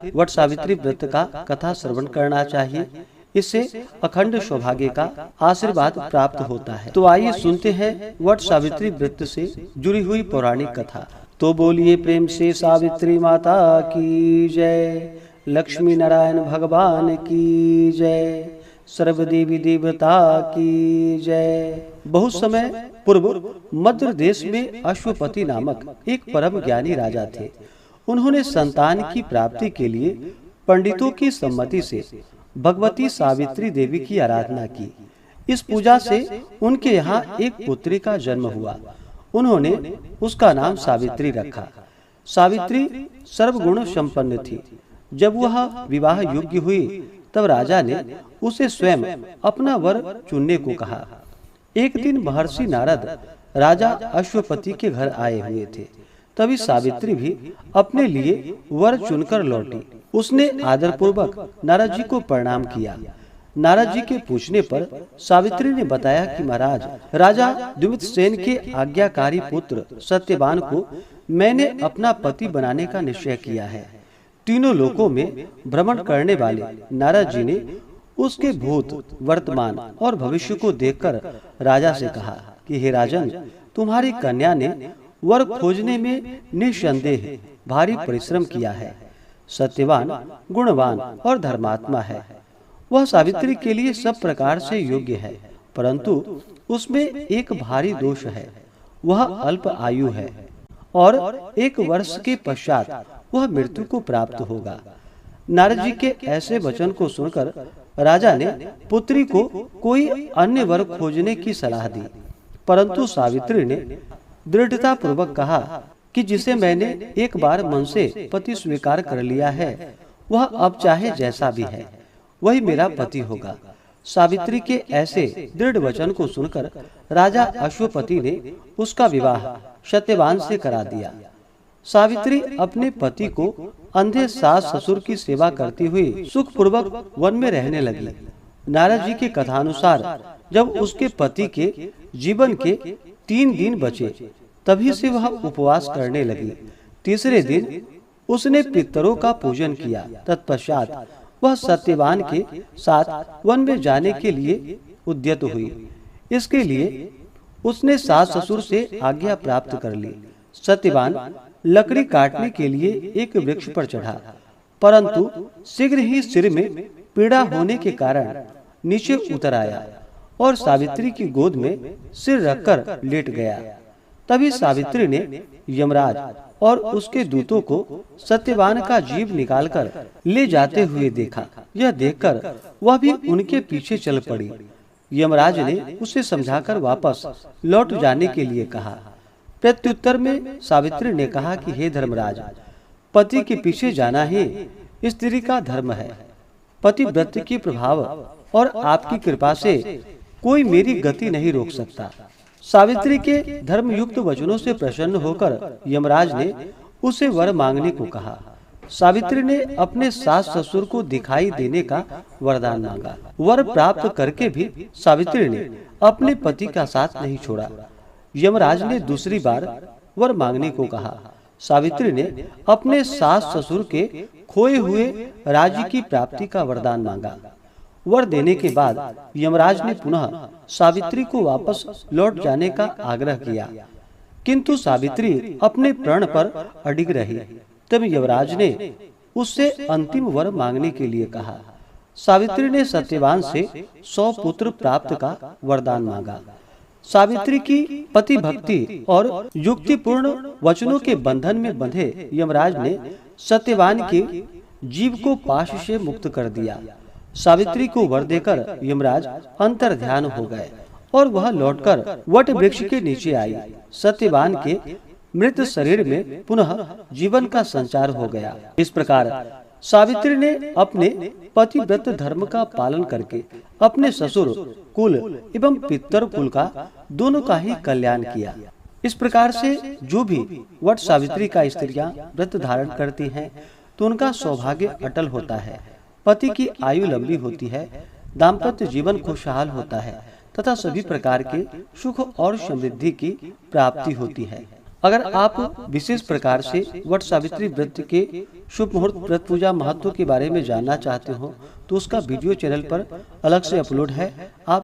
वट सावित्री व्रत का कथा श्रवण करना चाहिए। इससे अखंड सौभाग्य का आशीर्वाद प्राप्त होता है। तो आइए सुनते हैं वट सावित्री व्रत से जुड़ी हुई पौराणिक कथा। तो बोलिए प्रेम से सावित्री माता की जय, लक्ष्मी नारायण भगवान की जय, सर्व देवी देवता की जय। बहुत समय पूर्व मध्य देश में अश्वपति नामक एक परम ज्ञानी राजा थे। उन्होंने संतान की प्राप्ति के लिए पंडितों की सम्मति से भगवती सावित्री देवी की आराधना की। इस पूजा से उनके यहाँ एक पुत्री का जन्म हुआ। उन्होंने उसका नाम सावित्री रखा। सावित्री सर्वगुण संपन्न थी। जब वह विवाह योग्य हुई तब राजा ने उसे स्वयं अपना वर चुनने को कहा। एक दिन महर्षि नारद राजा अश्वपति के घर आए हुए थे। तभी सावित्री भी अपने लिए वर चुनकर लौटी। उसने आदर पूर्वक नारद जी को प्रणाम किया। नारद जी के पूछने पर सावित्री ने बताया कि महाराज, राजा द्विवितसेन के आज्ञाकारी पुत्र सत्यवान को मैंने अपना पति बनाने का निश्चय किया है। तीनों लोकों में भ्रमण करने वाले नारद जी ने उसके भूत, वर्तमान और भविष्य को देखकर राजा से कहा कि हे राजन, तुम्हारी कन्या ने वर खोजने में निसंदेह भारी परिश्रम किया है। सत्यवान, गुणवान और धर्मात्मा है। वह सावित्री के लिए सब प्रकार से योग्य है, परंतु उसमें एक भारी दोष है। वह अल्प आयु है और 1 वर्ष के पश्चात वह मृत्यु को प्राप्त होगा। नारद जी के ऐसे वचन को सुनकर राजा ने पुत्री को कोई अन्य वर खोजने की सलाह दी, परंतु सावित्री ने दृढ़ता पूर्वक कहा कि जिसे मैंने एक बार मन से पति स्वीकार कर लिया है, वह अब चाहे जैसा भी है वही मेरा पति होगा। सावित्री के ऐसे दृढ़ वचन को सुनकर राजा अश्वपति ने उसका विवाह सत्यवान से करा दिया। सावित्री अपने पति को अंधे सास ससुर की सेवा करती हुई सुख पूर्वक वन में रहने लगी। नारद जी के कथानुसार जब उसके पति के जीवन के 3 दिन बचे, तभी से वह उपवास करने लगी। तीसरे दिन उसने पितरों का पूजन किया। तत्पश्चात वह सत्यवान के साथ वन में जाने के लिए उद्यत हुई। इसके लिए उसने सास ससुर से आज्ञा प्राप्त कर ली। सत्यवान लकड़ी काटने के लिए एक वृक्ष पर चढ़ा, परंतु शीघ्र ही सिर में पीड़ा होने के कारण नीचे उतर आया और सावित्री की गोद में सिर रखकर लेट गया। तभी सावित्री ने यमराज और उसके दूतों को सत्यवान का जीव निकालकर ले जाते हुए देखा। यह देखकर वह भी उनके पीछे चल पड़ी। यमराज ने उसे समझाकर वापस लौट जाने के लिए कहा। प्रत्युत्तर में सावित्री ने कहा कि हे धर्मराज, पति के पीछे जाना ही स्त्री का धर्म है। पतिव्रत के प्रभाव और आपकी कृपा से कोई मेरी गति नहीं रोक सकता। सावित्री के धर्मयुक्त वचनों से प्रसन्न होकर यमराज ने उसे वर मांगने को कहा। सावित्री ने अपने सास ससुर को दिखाई देने का वरदान मांगा। वर प्राप्त करके भी सावित्री ने अपने पति का साथ नहीं छोड़ा। यमराज ने दूसरी बार वर मांगने को कहा। सावित्री ने अपने सास ससुर के खोए हुए राज्य की प्राप्ति का वरदान मांगा। वर देने के बाद यमराज ने पुनः सावित्री को वापस लौट जाने का आग्रह किया, किंतु सावित्री अपने प्रण पर अडिग रही। तब यमराज ने उससे अंतिम वर मांगने के लिए कहा। सावित्री ने सत्यवान से 100 पुत्र प्राप्त का वरदान मांगा। सावित्री की पति भक्ति और युक्तिपूर्ण वचनों के बंधन में बंधे यमराज ने सत्यवान के जीव को पाश से मुक्त कर दिया। सावित्री को वर देकर यमराज अंतर ध्यान हो गए और वह लौटकर वट वृक्ष के नीचे आई। सत्यवान के मृत शरीर में पुनः जीवन का संचार हो गया। इस प्रकार सावित्री ने अपने पतिव्रत धर्म का पालन करके अपने ससुर कुल एवं पितर कुल का दोनों का ही कल्याण किया। इस प्रकार से जो भी वट सावित्री का स्त्रियां व्रत धारण करती हैं, तो उनका सौभाग्य अटल होता है, पति की आयु लंबी होती है, दाम्पत्य जीवन खुशहाल होता है तथा सभी प्रकार के सुख और समृद्धि की प्राप्ति होती है। अगर आप विशेष प्रकार से वट सावित्री व्रत के शुभ मुहूर्त व्रत पूजा महत्व के बारे में जानना चाहते हो तो उसका वीडियो चैनल पर अलग से अपलोड है। आप